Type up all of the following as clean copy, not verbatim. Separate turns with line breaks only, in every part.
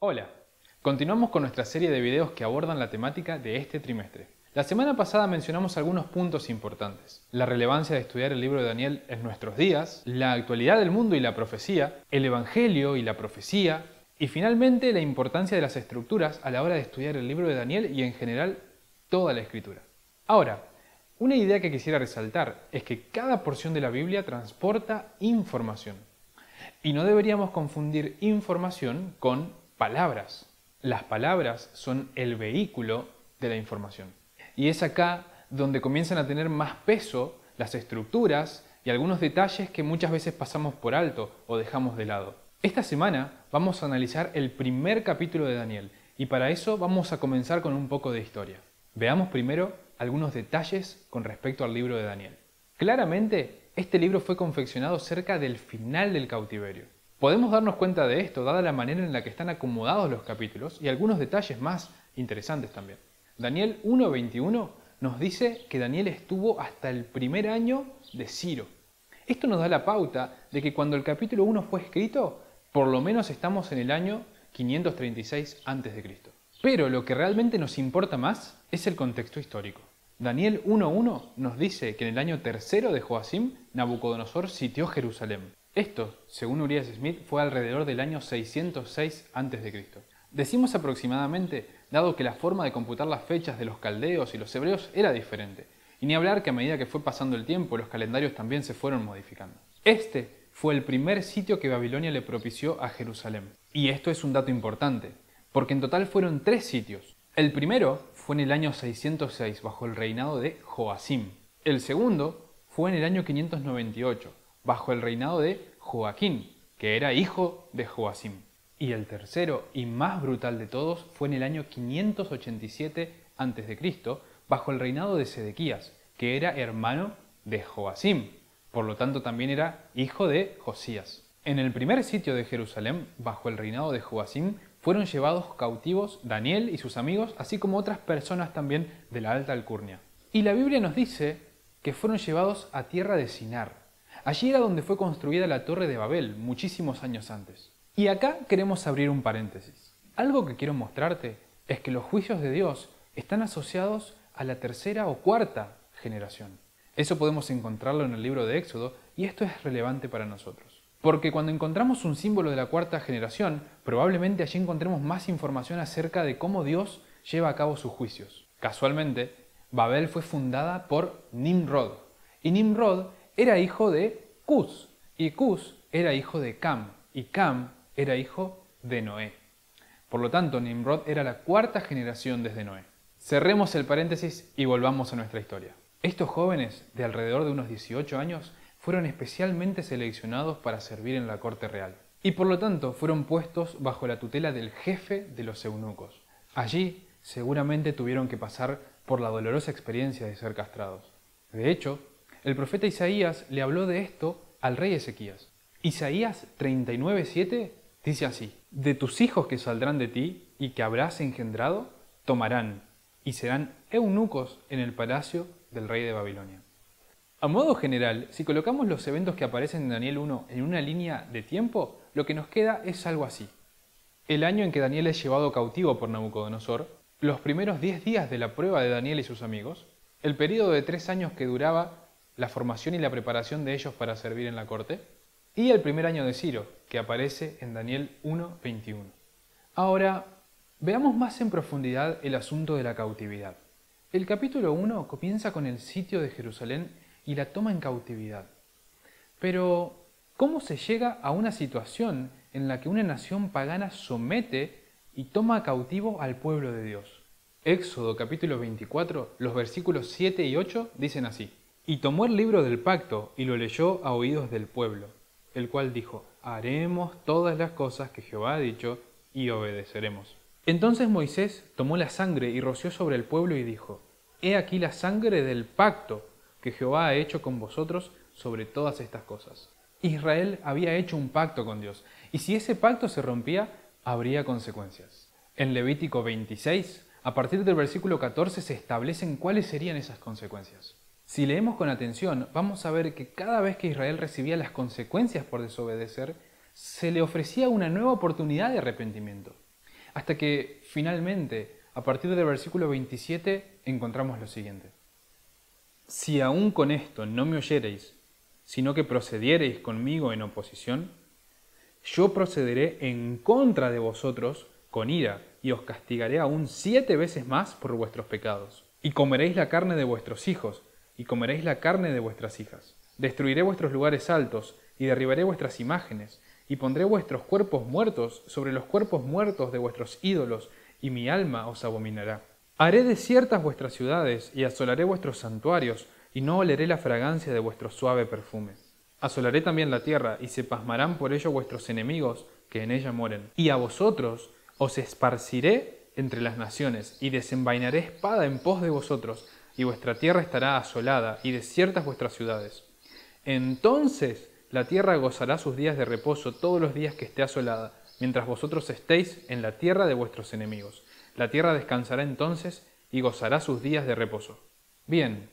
Hola, continuamos con nuestra serie de videos que abordan la temática de este trimestre. La semana pasada mencionamos algunos puntos importantes: la relevancia de estudiar el libro de Daniel en nuestros días, la actualidad del mundo y la profecía, el evangelio y la profecía, y finalmente la importancia de las estructuras a la hora de estudiar el libro de Daniel y en general toda la escritura. Ahora, una idea que quisiera resaltar es que cada porción de la Biblia transporta información. Y no deberíamos confundir información con palabras. Las palabras son el vehículo de la información. Y es acá donde comienzan a tener más peso las estructuras y algunos detalles que muchas veces pasamos por alto o dejamos de lado. Esta semana vamos a analizar el primer capítulo de Daniel y para eso vamos a comenzar con un poco de historia. Veamos primero algunos detalles con respecto al libro de Daniel. Claramente, este libro fue confeccionado cerca del final del cautiverio. Podemos darnos cuenta de esto dada la manera en la que están acomodados los capítulos y algunos detalles más interesantes también. Daniel 1:21 nos dice que Daniel estuvo hasta el primer año de Ciro. Esto nos da la pauta de que cuando el capítulo 1 fue escrito, por lo menos estamos en el año 536 a.C. Pero lo que realmente nos importa más es el contexto histórico. Daniel 1:1 nos dice que en el año tercero de Joacim, Nabucodonosor sitió Jerusalén. Esto, según Urias Smith, fue alrededor del año 606 a.C. Decimos aproximadamente, dado que la forma de computar las fechas de los caldeos y los hebreos era diferente, y ni hablar que a medida que fue pasando el tiempo, los calendarios también se fueron modificando. Este fue el primer sitio que Babilonia le propició a Jerusalén. Y esto es un dato importante, porque en total fueron 3 sitios. El primero fue en el año 606, bajo el reinado de Joacim. El segundo fue en el año 598, bajo el reinado de Joaquín, que era hijo de Joacim. Y el tercero y más brutal de todos fue en el año 587 a.C., bajo el reinado de Sedequías, que era hermano de Joacim, por lo tanto también era hijo de Josías. En el primer sitio de Jerusalén, bajo el reinado de Joacim, fueron llevados cautivos Daniel y sus amigos, así como otras personas también de la alta alcurnia. Y la Biblia nos dice que fueron llevados a tierra de Sinar. Allí era donde fue construida la Torre de Babel, muchísimos años antes. Y acá queremos abrir un paréntesis. Algo que quiero mostrarte es que los juicios de Dios están asociados a la tercera o cuarta generación. Eso podemos encontrarlo en el libro de Éxodo y esto es relevante para nosotros. Porque cuando encontramos un símbolo de la cuarta generación, probablemente allí encontremos más información acerca de cómo Dios lleva a cabo sus juicios. Casualmente, Babel fue fundada por Nimrod. Y Nimrod era hijo de Cus. Y Cus era hijo de Cam. Y Cam era hijo de Noé. Por lo tanto, Nimrod era la cuarta generación desde Noé. Cerremos el paréntesis y volvamos a nuestra historia. Estos jóvenes, de alrededor de unos 18 años, fueron especialmente seleccionados para servir en la corte real. Y por lo tanto fueron puestos bajo la tutela del jefe de los eunucos. Allí seguramente tuvieron que pasar por la dolorosa experiencia de ser castrados. De hecho, el profeta Isaías le habló de esto al rey Ezequías. Isaías 39:7 dice así: de tus hijos que saldrán de ti y que habrás engendrado, tomarán, y serán eunucos en el palacio del rey de Babilonia. A modo general, si colocamos los eventos que aparecen en Daniel 1 en una línea de tiempo, lo que nos queda es algo así. El año en que Daniel es llevado cautivo por Nabucodonosor, los primeros 10 días de la prueba de Daniel y sus amigos, el periodo de 3 años que duraba la formación y la preparación de ellos para servir en la corte, y el primer año de Ciro, que aparece en Daniel 1:21. Ahora, veamos más en profundidad el asunto de la cautividad. El capítulo 1 comienza con el sitio de Jerusalén y la toma en cautividad. Pero, ¿cómo se llega a una situación en la que una nación pagana somete y toma cautivo al pueblo de Dios? Éxodo capítulo 24, los versículos 7 y 8 dicen así: y tomó el libro del pacto y lo leyó a oídos del pueblo, el cual dijo: haremos todas las cosas que Jehová ha dicho y obedeceremos. Entonces Moisés tomó la sangre y roció sobre el pueblo y dijo: he aquí la sangre del pacto que Jehová ha hecho con vosotros sobre todas estas cosas. Israel había hecho un pacto con Dios, y si ese pacto se rompía, habría consecuencias. En Levítico 26, a partir del versículo 14, se establecen cuáles serían esas consecuencias. Si leemos con atención, vamos a ver que cada vez que Israel recibía las consecuencias por desobedecer, se le ofrecía una nueva oportunidad de arrepentimiento. hasta que finalmente, a partir del versículo 27, encontramos lo siguiente. Si aún con esto no me oyereis, sino que procediereis conmigo en oposición, yo procederé en contra de vosotros con ira, y os castigaré aún 7 veces más por vuestros pecados. Y comeréis la carne de vuestros hijos, y comeréis la carne de vuestras hijas. Destruiré vuestros lugares altos, y derribaré vuestras imágenes, y pondré vuestros cuerpos muertos sobre los cuerpos muertos de vuestros ídolos, y mi alma os abominará. Haré desiertas vuestras ciudades, y asolaré vuestros santuarios, y no oleré la fragancia de vuestro suave perfume. Asolaré también la tierra, y se pasmarán por ello vuestros enemigos, que en ella mueren. Y a vosotros os esparciré entre las naciones, y desenvainaré espada en pos de vosotros, y vuestra tierra estará asolada, y desiertas vuestras ciudades. Entonces la tierra gozará sus días de reposo todos los días que esté asolada, mientras vosotros estéis en la tierra de vuestros enemigos. La tierra descansará entonces y gozará sus días de reposo. Bien,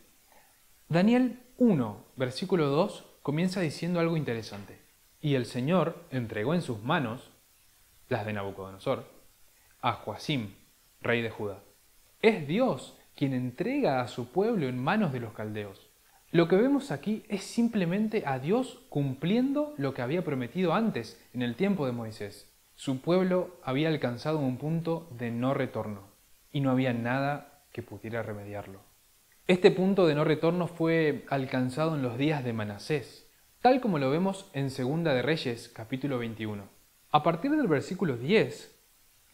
Daniel 1, versículo 2, comienza diciendo algo interesante. Y el Señor entregó en sus manos, las de Nabucodonosor, a Joacim, rey de Judá. Es Dios quien entrega a su pueblo en manos de los caldeos. Lo que vemos aquí es simplemente a Dios cumpliendo lo que había prometido antes, en el tiempo de Moisés. Su pueblo había alcanzado un punto de no retorno, y no había nada que pudiera remediarlo. Este punto de no retorno fue alcanzado en los días de Manasés, tal como lo vemos en Segunda de Reyes, capítulo 21. A partir del versículo 10,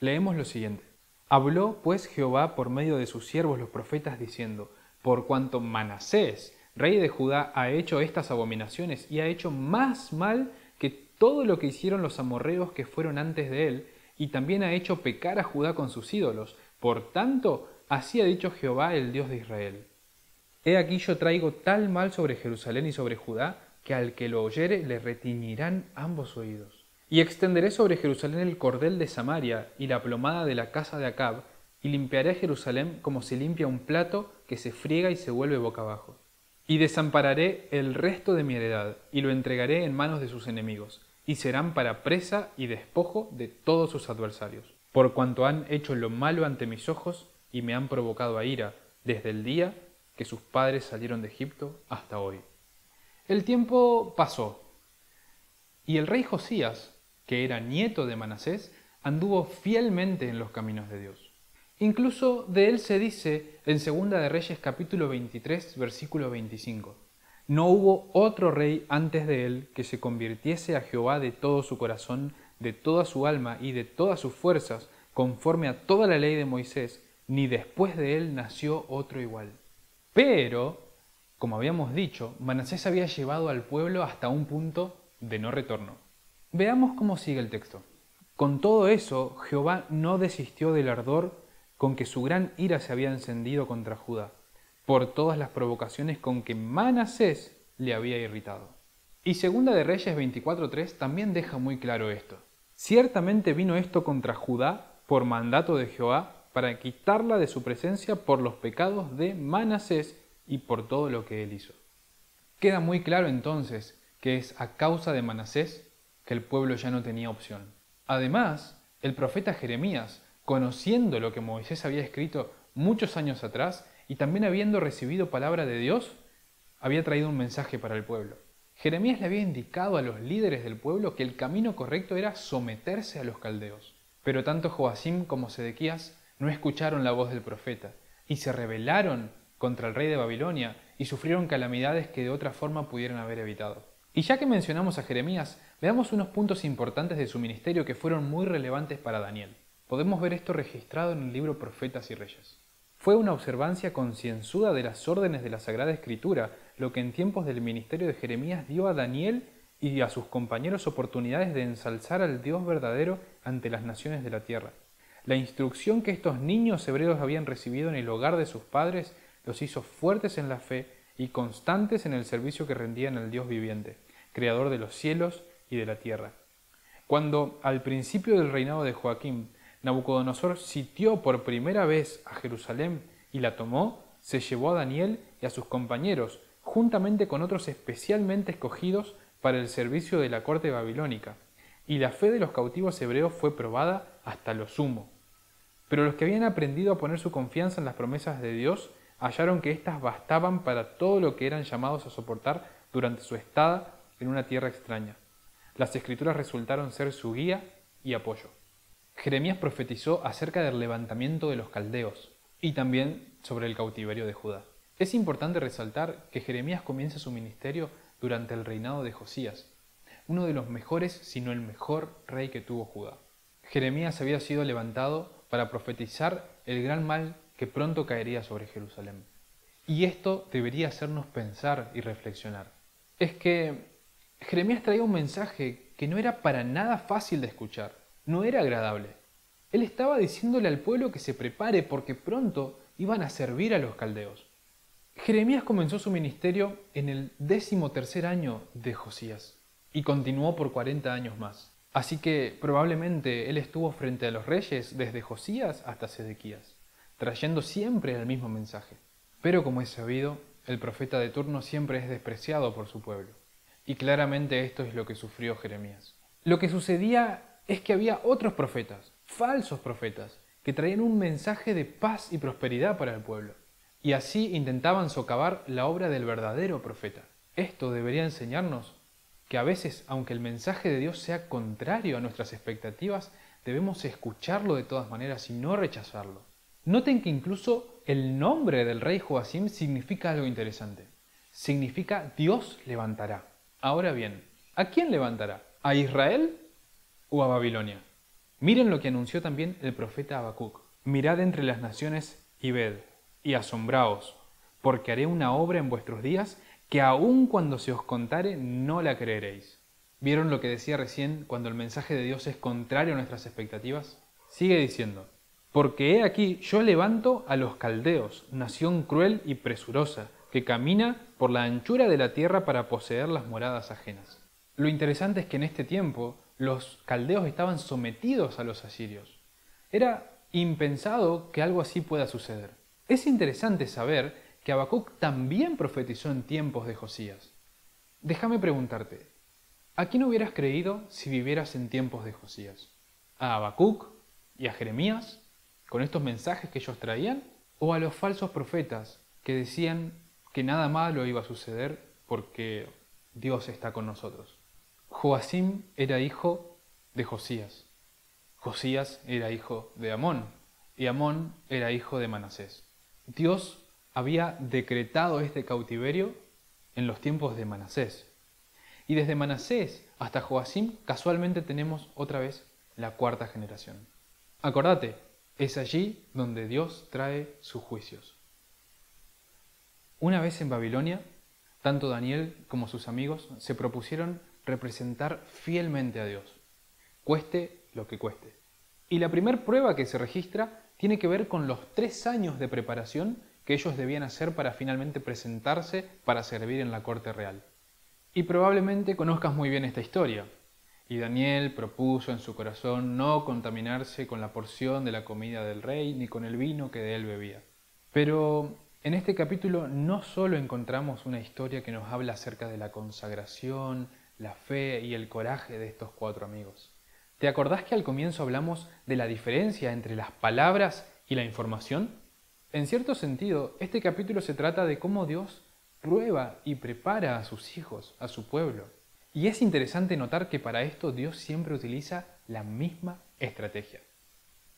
leemos lo siguiente. Habló pues Jehová por medio de sus siervos los profetas diciendo, por cuanto Manasés, rey de Judá, ha hecho estas abominaciones y ha hecho más mal que todo lo que hicieron los amorreos que fueron antes de él, y también ha hecho pecar a Judá con sus ídolos. Por tanto, así ha dicho Jehová, el Dios de Israel. He aquí yo traigo tal mal sobre Jerusalén y sobre Judá, que al que lo oyere le retiñirán ambos oídos. Y extenderé sobre Jerusalén el cordel de Samaria y la plomada de la casa de Acab, y limpiaré Jerusalén como se limpia un plato que se friega y se vuelve boca abajo. Y desampararé el resto de mi heredad, y lo entregaré en manos de sus enemigos, y serán para presa y despojo de todos sus adversarios, por cuanto han hecho lo malo ante mis ojos, y me han provocado a ira, desde el día que sus padres salieron de Egipto hasta hoy. El tiempo pasó, y el rey Josías, que era nieto de Manasés, anduvo fielmente en los caminos de Dios. Incluso de él se dice en Segunda de Reyes capítulo 23, versículo 25. No hubo otro rey antes de él que se convirtiese a Jehová de todo su corazón, de toda su alma y de todas sus fuerzas, conforme a toda la ley de Moisés, ni después de él nació otro igual. Pero, como habíamos dicho, Manasés había llevado al pueblo hasta un punto de no retorno. Veamos cómo sigue el texto. Con todo eso, Jehová no desistió del ardor con que su gran ira se había encendido contra Judá, por todas las provocaciones con que Manasés le había irritado. Y Segunda de Reyes 24:3 también deja muy claro esto. Ciertamente vino esto contra Judá por mandato de Jehová, para quitarla de su presencia por los pecados de Manasés y por todo lo que él hizo. Queda muy claro entonces que es a causa de Manasés que el pueblo ya no tenía opción. Además, el profeta Jeremías, conociendo lo que Moisés había escrito muchos años atrás y también habiendo recibido palabra de Dios, había traído un mensaje para el pueblo. Jeremías le había indicado a los líderes del pueblo que el camino correcto era someterse a los caldeos. Pero tanto Joacim como Sedequías no escucharon la voz del profeta y se rebelaron contra el rey de Babilonia y sufrieron calamidades que de otra forma pudieran haber evitado. Y ya que mencionamos a Jeremías, veamos unos puntos importantes de su ministerio que fueron muy relevantes para Daniel. Podemos ver esto registrado en el libro Profetas y Reyes. Fue una observancia concienzuda de las órdenes de la Sagrada Escritura, lo que en tiempos del ministerio de Jeremías dio a Daniel y a sus compañeros oportunidades de ensalzar al Dios verdadero ante las naciones de la tierra. La instrucción que estos niños hebreos habían recibido en el hogar de sus padres los hizo fuertes en la fe y constantes en el servicio que rendían al Dios viviente, creador de los cielos y de la tierra. Cuando, al principio del reinado de Joaquín, Nabucodonosor sitió por primera vez a Jerusalén y la tomó, se llevó a Daniel y a sus compañeros, juntamente con otros especialmente escogidos para el servicio de la corte babilónica, y la fe de los cautivos hebreos fue probada hasta lo sumo. Pero los que habían aprendido a poner su confianza en las promesas de Dios hallaron que éstas bastaban para todo lo que eran llamados a soportar durante su estada en una tierra extraña. Las Escrituras resultaron ser su guía y apoyo. Jeremías profetizó acerca del levantamiento de los caldeos y también sobre el cautiverio de Judá. Es importante resaltar que Jeremías comienza su ministerio durante el reinado de Josías, uno de los mejores, si no el mejor rey que tuvo Judá. Jeremías había sido levantado para profetizar el gran mal que pronto caería sobre Jerusalén. Y esto debería hacernos pensar y reflexionar. Es que Jeremías traía un mensaje que no era para nada fácil de escuchar, no era agradable. Él estaba diciéndole al pueblo que se prepare porque pronto iban a servir a los caldeos. Jeremías comenzó su ministerio en el 13º año de Josías y continuó por 40 años más. Así que probablemente él estuvo frente a los reyes desde Josías hasta Sedequías, trayendo siempre el mismo mensaje. Pero como es sabido, el profeta de turno siempre es despreciado por su pueblo. Y claramente esto es lo que sufrió Jeremías. Lo que sucedía es que había otros profetas, falsos profetas, que traían un mensaje de paz y prosperidad para el pueblo. Y así intentaban socavar la obra del verdadero profeta. Esto debería enseñarnos que a veces, aunque el mensaje de Dios sea contrario a nuestras expectativas, debemos escucharlo de todas maneras y no rechazarlo. Noten que incluso el nombre del rey Joacim significa algo interesante. Significa Dios levantará. Ahora bien, ¿a quién levantará? ¿A Israel o a Babilonia? Miren lo que anunció también el profeta Habacuc. Mirad entre las naciones y ved, y asombraos, porque haré una obra en vuestros días que aun cuando se os contare no la creeréis. ¿Vieron lo que decía recién cuando el mensaje de Dios es contrario a nuestras expectativas? Sigue diciendo, porque he aquí yo levanto a los caldeos, nación cruel y presurosa, que camina por la anchura de la tierra para poseer las moradas ajenas. Lo interesante es que en este tiempo los caldeos estaban sometidos a los asirios. Era impensado que algo así pueda suceder. Es interesante saber que Habacuc también profetizó en tiempos de Josías. Déjame preguntarte, ¿a quién hubieras creído si vivieras en tiempos de Josías? ¿A Habacuc y a Jeremías, con estos mensajes que ellos traían? ¿O a los falsos profetas que decían que nada malo iba a suceder porque Dios está con nosotros? Joacim era hijo de Josías. Josías era hijo de Amón y Amón era hijo de Manasés. Dios había decretado este cautiverio en los tiempos de Manasés. Y desde Manasés hasta Joacim casualmente tenemos otra vez la cuarta generación. Acordate, es allí donde Dios trae sus juicios. Una vez en Babilonia, tanto Daniel como sus amigos se propusieron representar fielmente a Dios, cueste lo que cueste. Y la primera prueba que se registra tiene que ver con los 3 años de preparación que ellos debían hacer para finalmente presentarse para servir en la corte real. Y probablemente conozcas muy bien esta historia. Y Daniel propuso en su corazón no contaminarse con la porción de la comida del rey ni con el vino que de él bebía. Pero en este capítulo no solo encontramos una historia que nos habla acerca de la consagración, la fe y el coraje de estos 4 amigos. ¿Te acordás que al comienzo hablamos de la diferencia entre las palabras y la información? En cierto sentido, este capítulo se trata de cómo Dios prueba y prepara a sus hijos, a su pueblo. Y es interesante notar que para esto Dios siempre utiliza la misma estrategia.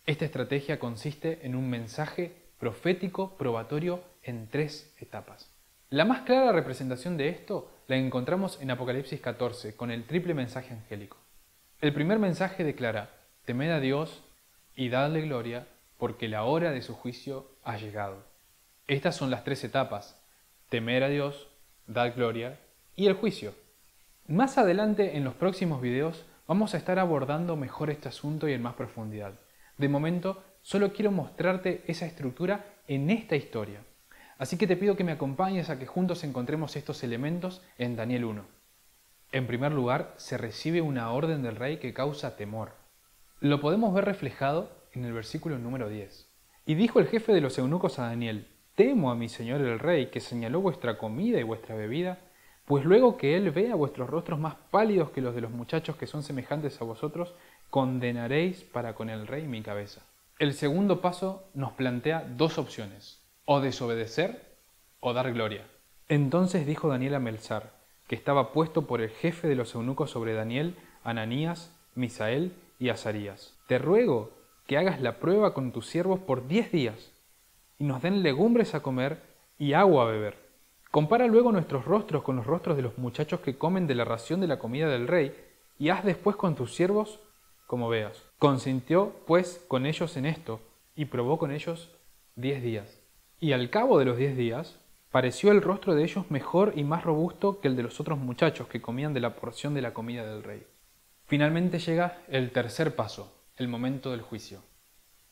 Esta estrategia consiste en un mensaje profético probatorio en 3 etapas. La más clara representación de esto la encontramos en Apocalipsis 14 con el triple mensaje angélico. El primer mensaje declara, temed a Dios y dadle gloria, porque la hora de su juicio ha llegado. Estas son las 3 etapas, temer a Dios, dar gloria y el juicio. Más adelante en los próximos videos vamos a estar abordando mejor este asunto y en más profundidad. De momento, solo quiero mostrarte esa estructura en esta historia. Así que te pido que me acompañes a que juntos encontremos estos elementos en Daniel 1. En primer lugar, se recibe una orden del rey que causa temor. Lo podemos ver reflejado en el versículo número 10. Y dijo el jefe de los eunucos a Daniel, temo a mi señor el rey, que señaló vuestra comida y vuestra bebida, pues luego que él vea vuestros rostros más pálidos que los de los muchachos que son semejantes a vosotros, condenaréis para con el rey mi cabeza. El segundo paso nos plantea dos opciones, o desobedecer o dar gloria. Entonces dijo Daniel a Melzar, que estaba puesto por el jefe de los eunucos sobre Daniel, Ananías, Misael y Azarías: te ruego que hagas la prueba con tus siervos por 10 días, y nos den legumbres a comer y agua a beber. Compara luego nuestros rostros con los rostros de los muchachos que comen de la ración de la comida del rey, y haz después con tus siervos como veas. Consintió pues con ellos en esto, y probó con ellos 10 días. Y al cabo de los 10 días, pareció el rostro de ellos mejor y más robusto que el de los otros muchachos que comían de la porción de la comida del rey. Finalmente llega el tercer paso, el momento del juicio.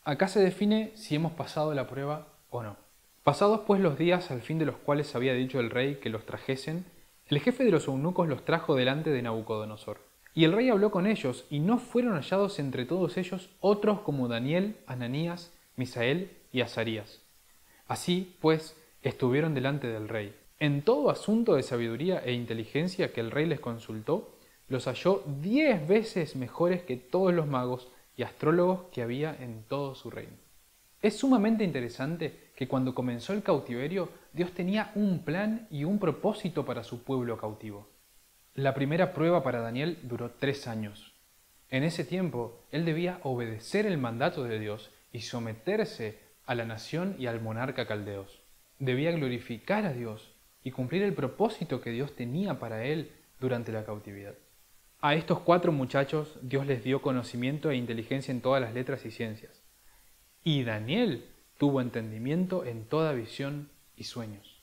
Acá se define si hemos pasado la prueba o no. Pasados pues los días al fin de los cuales había dicho el rey que los trajesen, el jefe de los eunucos los trajo delante de Nabucodonosor. Y el rey habló con ellos, y no fueron hallados entre todos ellos otros como Daniel, Ananías, Misael y Azarías. Así, pues, estuvieron delante del rey. En todo asunto de sabiduría e inteligencia que el rey les consultó, los halló 10 veces mejores que todos los magos y astrólogos que había en todo su reino. Es sumamente interesante que cuando comenzó el cautiverio, Dios tenía un plan y un propósito para su pueblo cautivo. La primera prueba para Daniel duró 3 años. En ese tiempo, él debía obedecer el mandato de Dios y someterse a la nación y al monarca caldeos. Debía glorificar a Dios y cumplir el propósito que Dios tenía para él durante la cautividad. A estos 4 muchachos Dios les dio conocimiento e inteligencia en todas las letras y ciencias. Y Daniel tuvo entendimiento en toda visión y sueños.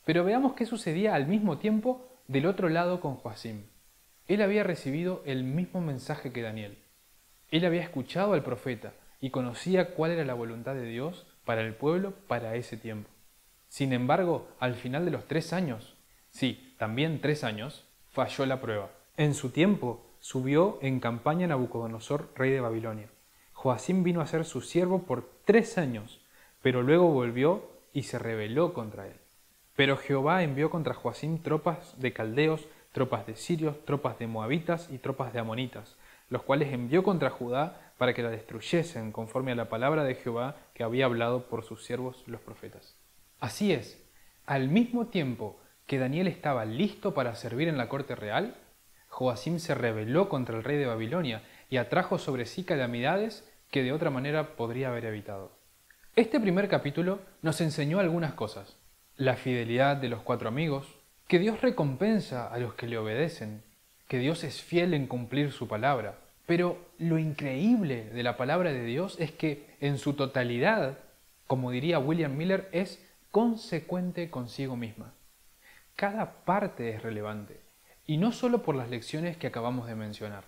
Pero veamos qué sucedía al mismo tiempo del otro lado con Joacim. Él había recibido el mismo mensaje que Daniel. Él había escuchado al profeta y conocía cuál era la voluntad de Dios para el pueblo para ese tiempo. Sin embargo, al final de los 3 años, sí, también 3 años, falló la prueba. En su tiempo subió en campaña Nabucodonosor, rey de Babilonia. Joacim vino a ser su siervo por 3 años, pero luego volvió y se rebeló contra él. Pero Jehová envió contra Joacim tropas de caldeos, tropas de sirios, tropas de moabitas y tropas de amonitas, los cuales envió contra Judá para que la destruyesen, conforme a la palabra de Jehová que había hablado por sus siervos los profetas. Así es, al mismo tiempo que Daniel estaba listo para servir en la corte real, Joacim se rebeló contra el rey de Babilonia y atrajo sobre sí calamidades que de otra manera podría haber evitado. Este primer capítulo nos enseñó algunas cosas. La fidelidad de los 4 amigos, que Dios recompensa a los que le obedecen, que Dios es fiel en cumplir su palabra. Pero lo increíble de la palabra de Dios es que en su totalidad, como diría William Miller, es consecuente consigo misma. Cada parte es relevante, y no solo por las lecciones que acabamos de mencionar,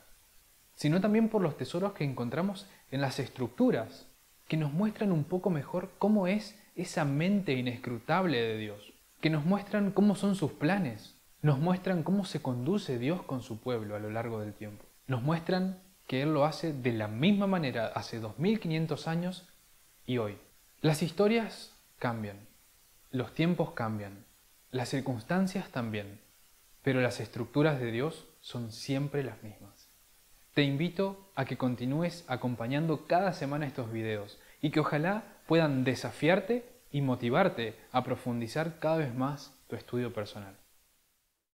sino también por los tesoros que encontramos en las estructuras, que nos muestran un poco mejor cómo es esa mente inescrutable de Dios, que nos muestran cómo son sus planes, nos muestran cómo se conduce Dios con su pueblo a lo largo del tiempo, nos muestran que Él lo hace de la misma manera hace 2500 años y hoy. Las historias cambian, los tiempos cambian, las circunstancias también, pero las estructuras de Dios son siempre las mismas. Te invito a que continúes acompañando cada semana estos videos y que ojalá puedan desafiarte y motivarte a profundizar cada vez más tu estudio personal.